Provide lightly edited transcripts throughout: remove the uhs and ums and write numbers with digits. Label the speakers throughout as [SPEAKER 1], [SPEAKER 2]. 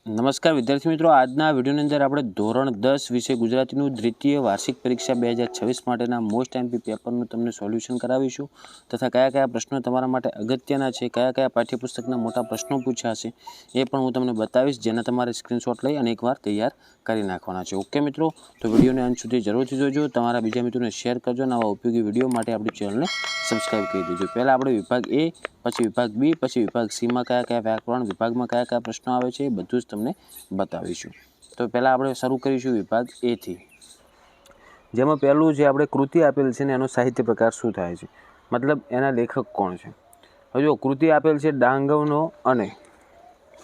[SPEAKER 1] નમસ્કાર વિદ્યાર્થી મિત્રો, આજના વિડીયોની અંદર આપણે ધોરણ 10 વિષય ગુજરાતીનું દ્વિતીય વાર્ષિક પરીક્ષા 2026 માટેના મોસ્ટ એમપી પેપરનું તમને સોલ્યુશન કરાવીશું તથા કયા કયા પ્રશ્નો તમારા માટે અગત્યના છે, કયા કયા પાઠ્યપુસ્તકના મોટા પ્રશ્નો પૂછ્યા છે એ પણ હું તમને બતાવીશ, જેના તમારે સ્ક્રીનશોટ લઈ અને એકવાર તૈયાર કરી નાખવાના છે. ઓકે મિત્રો, તો વિડીયોને અંત સુધી જરૂરથી જોજો, તમારા બીજા મિત્રોને શેર કરજો અને આવા ઉપયોગી વિડીયો માટે આપણી ચેનલને સબસ્ક્રાઈબ કરી દેજો. પહેલાં આપણે વિભાગ એ, પછી વિભાગ બી, પછી વિભાગ સીમાં કયા કયા વ્યાકરણ વિભાગમાં કયા કયા પ્રશ્નો આવે છે એ બધું જ તમને બતાવીશું. તો પહેલાં આપણે શરૂ કરીશું વિભાગ એથી, જેમાં પહેલું જે આપણે કૃતિ આપેલ છે ને એનો સાહિત્ય પ્રકાર શું થાય છે, મતલબ એના લેખક કોણ છે. હવે જો કૃતિ આપેલ છે ડાંગવનો અને,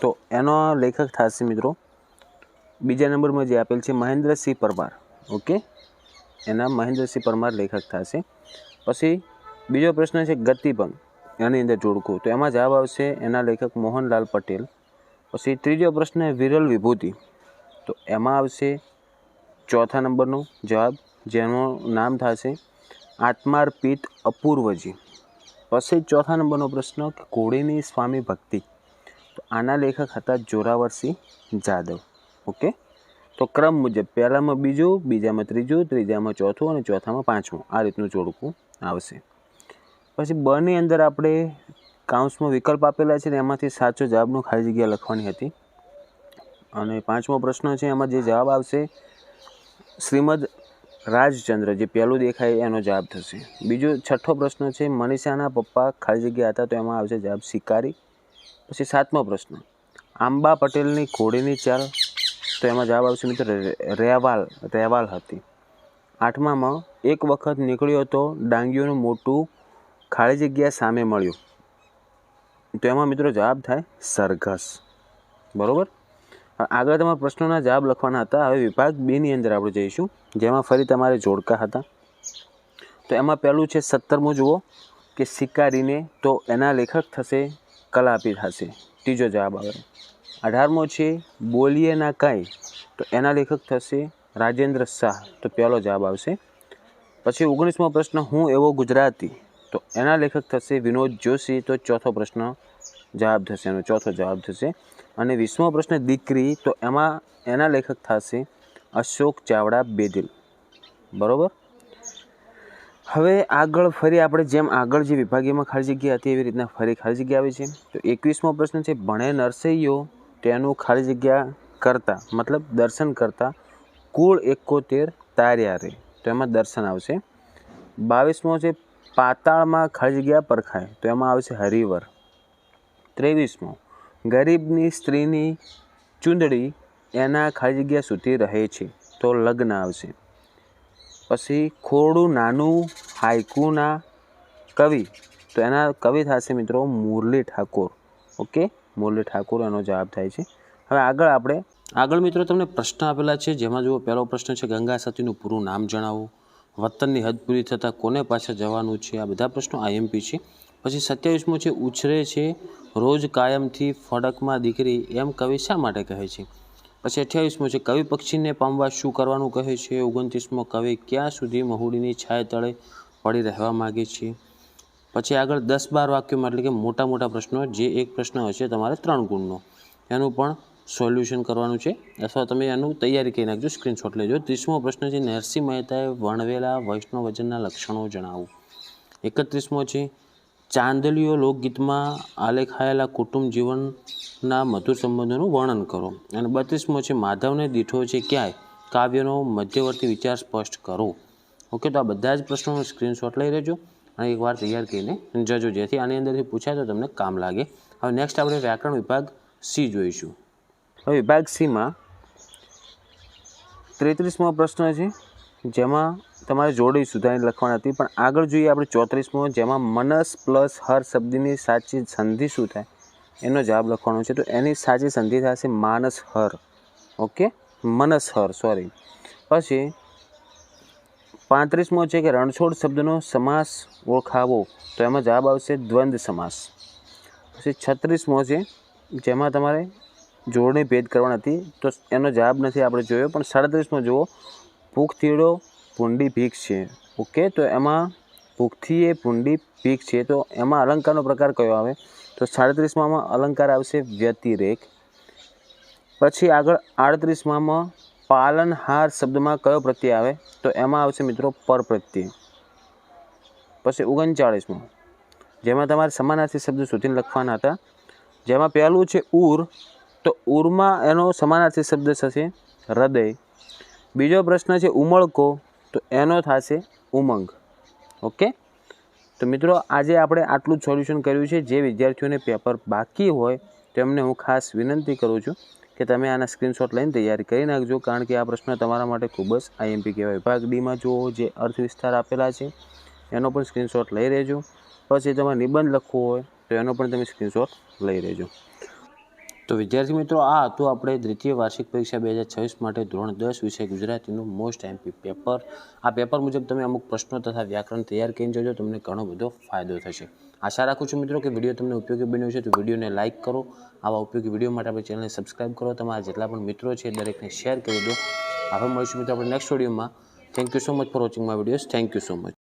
[SPEAKER 1] તો એનો લેખક થશે મિત્રો બીજા નંબરમાં જે આપેલ છે મહેન્દ્રસિંહ પરમાર. ઓકે, એના મહેન્દ્રસિંહ પરમાર લેખક થશે. પછી બીજો પ્રશ્ન છે ગતિભંગ, એની અંદર જોડકું, તો એમાં જવાબ આવશે એના લેખક મોહનલાલ પટેલ. પછી ત્રીજો પ્રશ્ન વિરલ વિભૂતિ, તો એમાં આવશે ચોથા નંબરનો જવાબ, જેનું નામ થશે આત્માર્પિત અપૂર્વજી. પછી ચોથા નંબરનો પ્રશ્ન ઘોડીની સ્વામી ભક્તિ, તો આના લેખક હતા જોરાવરસિંહ જાદવ. ઓકે, તો ક્રમ મુજબ પહેલામાં બીજું, બીજામાં ત્રીજું, ત્રીજામાં ચોથું અને ચોથામાં પાંચમું, આ રીતનું જોડકું આવશે. પછી બની અંદર આપણે કાઉન્સમાં વિકલ્પ આપેલા છે ને એમાંથી સાચો જવાબનો ખાલી જગ્યા લખવાની હતી. અને પાંચમો પ્રશ્ન છે એમાં જે જવાબ આવશે શ્રીમદ રાજચંદ્ર, જે પહેલું દેખાય એનો જવાબ થશે. બીજો છઠ્ઠો પ્રશ્ન છે મનીષાના પપ્પા ખાલી જગ્યા હતા, તો એમાં આવશે જવાબ શિકારી. પછી સાતમો પ્રશ્ન આંબા પટેલની ઘોડીની ચાલ, તો એમાં જવાબ આવશે મિત્રો રેવાલ હતી. આઠમામાં એક વખત નીકળ્યો તો ડાંગીઓનું મોટું ખાલી જગ્યા સામે મળ્યું, તો એમાં મિત્રો જવાબ થાય સરઘસ. બરાબર, આગળ તમારા પ્રશ્નોના જવાબ લખવાના હતા. હવે વિભાગ બેની અંદર આપણે જઈશું, જેમાં ફરી તમારે જોડકા હતા. તો એમાં પહેલું છે 17મું જુઓ કે શિકારીને, તો એના લેખક થશે કલાપી થશે, ત્રીજો જવાબ આવે. 18મો છે બોલીએ ના કાંઈ, તો એના લેખક થશે રાજેન્દ્ર શાહ, તો પહેલો જવાબ આવશે. પછી 19મો પ્રશ્ન હું એવો ગુજરાતી, તો એના લેખક થશે વિનોદ જોશી, તો ચોથો પ્રશ્ન જવાબ થશે, એનો ચોથો જવાબ થશે. અને 20મો પ્રશ્ન દીકરી, તો એમાં એના લેખક થશે અશોક ચાવડા બેદિલ. બરાબર, હવે આગળ ફરી આપણે જેમ આગળ જે વિભાગીયમાં ખાલી જગ્યા હતી એવી રીતના ફરી ખાલી જગ્યા આવી છે. તો 21મો પ્રશ્ન છે ભણે નરસૈયો, તેનું ખાલી જગ્યા કરતા, મતલબ દર્શન કરતા કુળ 71 તાર્યા રે, તો એમાં દર્શન આવશે. 22મો છે પાતાળમાં ખાલી જગ્યા પરખાય, તો એમાં આવશે હરિવર. 23મો ગરીબની સ્ત્રીની ચૂંદડી એના ખાલી જગ્યા સુધી રહે છે, તો લગ્ન આવશે. પછી ખોડું નાનું હાઈકુના કવિ, તો એના કવિ થશે મિત્રો મુરલી ઠાકોર. ઓકે, મુરલી ઠાકોર એનો જવાબ થાય છે. હવે આગળ મિત્રો તમને પ્રશ્ન આપેલા છે, જેમાં જુઓ પહેલો પ્રશ્ન છે ગંગા સતીનું પૂરું નામ જણાવો, વતનની હદ પૂરી થતાં કોને પાછળ જવાનું છે, આ બધા પ્રશ્નો આઈએમપી છે. પછી 27મો છે ઉછરે છે રોજ કાયમથી ફડકમાં દીકરી, એમ કવિ શા માટે કહે છે. પછી 28મો છે કવિ પક્ષીને પામવા શું કરવાનું કહે છે. 29મો કવિ ક્યાં સુધી મહુડીની છાય તળે પડી રહેવા માગે છે. પછી આગળ 10-12 વાક્યોમાં, એટલે કે મોટા મોટા પ્રશ્નો, જે એક પ્રશ્ન હશે તમારે 3 ગુણનો, એનું પણ સોલ્યુશન કરવાનું છે, અથવા તમે એનું તૈયારી કરી નાખજો, સ્ક્રીનશોટ લેજો. 30મો પ્રશ્ન છે નરસિંહ મહેતાએ વર્ણવેલા વૈષ્ણવજનના લક્ષણો જણાવો. 31મો છે ચાંદલીઓ લોકગીતમાં આલેખાયેલા કુટુંબ જીવનના મધુર સંબંધોનું વર્ણન કરો. અને 32મો છે માધવને દીઠો છે ક્યાંય, કાવ્યનો મધ્યવર્તી વિચાર સ્પષ્ટ કરો. ઓકે, તો આ બધા જ પ્રશ્નોનો સ્ક્રીનશોટ લઈ લેજો અને એકવાર તૈયાર કરીને જજો, જેથી આની અંદરથી પૂછાય તો તમને કામ લાગે. હવે નેક્સ્ટ આપણે વ્યાકરણ વિભાગ સી જોઈશું. હવે વિભાગ સીમાં 33મો પ્રશ્ન છે, જેમાં તમારે જોડી સુધારી લખવાની હતી, પણ આગળ જોઈએ આપણે 34મો, જેમાં મનસ પ્લસ હર શબ્દની સાચી સંધિ શું થાય એનો જવાબ લખવાનો છે. તો એની સાચી સંધિ થશે માનસ હર. ઓકે, મનસ હર, સોરી. પછી 35મો છે કે રણછોડ શબ્દનો સમાસ ઓળખાવો, તો એમાં જવાબ આવશે દ્વંદ્વ સમાસ. પછી 36મો છે, જેમાં તમારે જોડણી ભેદ કરવાની હતી, તો એનો જવાબ નથી આપણે જોયો, પણ 37મો જુઓ ભૂખથીડો ભૂંડી ભીખ છે. ઓકે, તો એમાં ભૂખથી એ ભૂંડી ભીખ છે, તો એમાં અલંકારનો પ્રકાર કયો આવે, તો 37માં અલંકાર આવશે વ્યતિરેક. પછી આગળ 38માં પાલનહાર શબ્દમાં કયો પ્રત્યય આવે? તો એમાં આવશે મિત્રો પર પ્રત્યય. પછી 39માં જેમાં તમારે સમાનાર્થી શબ્દ શોધીને લખવાના હતા, જેમાં પહેલું છે ઉર, તો ઉરમાં એનો સમાનાર્થી શબ્દ થશે હૃદય. બીજો પ્રશ્ન છે ઉમળકો, તો એનો થશે ઉમંગ. ઓકે, તો મિત્રો આજે આપણે આટલું જ સોલ્યુશન કર્યું છે. જે વિદ્યાર્થીઓને પેપર બાકી હોય તેમને હું ખાસ વિનંતી કરું છું કે તમે આના સ્ક્રીનશોટ લઈને તૈયારી કરી નાખજો, કારણ કે આ પ્રશ્ન તમારા માટે ખૂબ જ આઈએમપી કહેવાય. વિભાગ ડીમાં જુઓ, જે અર્થ વિસ્તાર આપેલા છે એનો પણ સ્ક્રીનશોટ લઈ રહેજો. પછી તમારે નિબંધ લખવો હોય તો એનો પણ તમે સ્ક્રીનશોટ લઈ રહેજો. તો વિદ્યાર્થી મિત્રો, આ હતું આપણે દ્વિતીય વાર્ષિક પરીક્ષા 2026 માટે ધોરણ 10 વિષય ગુજરાતીનું મોસ્ટ એમપી પેપર. આ પેપર મુજબ તમે અમુક પ્રશ્નો તથા વ્યાકરણ તૈયાર કરીને જજો, તમને ઘણો બધો ફાયદો થશે. આશા રાખું છું મિત્રો કે વિડીયો તમને ઉપયોગી બન્યો છે. તો વિડીયોને લાઇક કરો, આવા ઉપયોગી વિડીયો માટે આપણી ચેનલને સબસ્ક્રાઈબ કરો, તમારા જેટલા પણ મિત્રો છે દરેકને શેર કરી દો. હવે મળીશું મિત્રો આપણે નેક્સ્ટ વિડીયોમાં. Thank you so much for watching my videos. Thank you so much.